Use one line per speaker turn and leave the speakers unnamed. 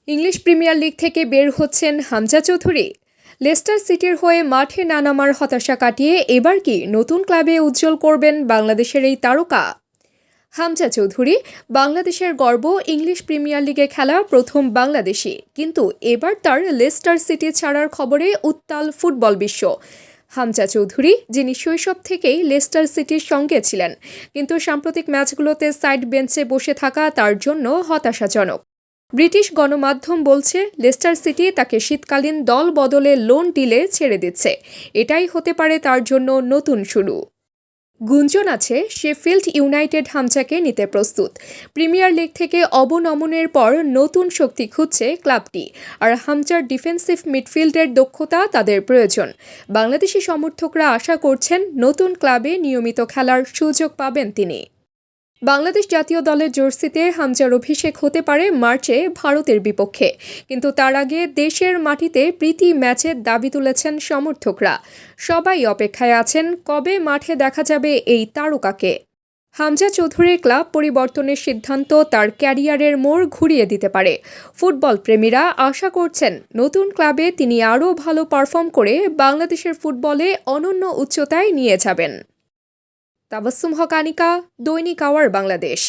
English premier league থেকে বের হচ্ছেন হামজা চৌধুরী। লেস্টার সিটির হয়ে মাঠে না নামার হতাশা কাটিয়ে এবার কি নতুন ক্লাবে উজ্জ্বল করবেন বাংলাদেশের এই তারকা? হামজা চৌধুরী বাংলাদেশের গর্ব। ইংলিশ প্রিমিয়ার লিগে খেলা প্রথম বাংলাদেশি, কিন্তু এবার তার লেস্টার সিটি ছাড়ার খবরে উত্তাল ফুটবল বিশ্ব। হামজা চৌধুরী, যিনি শৈশব থেকেই লেস্টার সিটির সঙ্গে ছিলেন, কিন্তু সাম্প্রতিক ম্যাচগুলোতে সাইড বেঞ্চে বসে থাকা তার জন্য হতাশাজনক। ব্রিটিশ গণমাধ্যম বলছে লেস্টার সিটি তাকে শীতকালীন দল বদলে লোন ডিলে ছেড়ে দিচ্ছে। এটাই হতে পারে তার জন্য নতুন শুরু। গুঞ্জন আছে শেফিল্ড ইউনাইটেড হামজাকে নিতে প্রস্তুত। প্রিমিয়ার লিগ থেকে অবনমনের পর নতুন শক্তি খুঁজছে ক্লাবটি, আর হামজার ডিফেন্সিভ মিডফিল্ডের দক্ষতা তাদের প্রয়োজন। বাংলাদেশি সমর্থকরা আশা করছেন নতুন ক্লাবে নিয়মিত খেলার সুযোগ পাবেন তিনি। বাংলাদেশ জাতীয় দলের জার্সিতে হামজার অভিষেক হতে পারে মার্চে ভারতের বিপক্ষে, কিন্তু তার আগে দেশের মাটিতে প্রীতি ম্যাচের দাবি তুলেছেন সমর্থকরা। সবাই অপেক্ষায় আছেন কবে মাঠে দেখা যাবে এই তারকাকে। হামজা চৌধুরীর ক্লাব পরিবর্তনের সিদ্ধান্ত তার ক্যারিয়ারের মোড় ঘুরিয়ে দিতে পারে। ফুটবল প্রেমীরা আশা করছেন নতুন ক্লাবে তিনি আরও ভালো পারফর্ম করে বাংলাদেশের ফুটবলে অনন্য উচ্চতায় নিয়ে যাবেন। তাবাসসুম হক, আনিকা, দৈনিক আওয়ার বাংলাদেশ।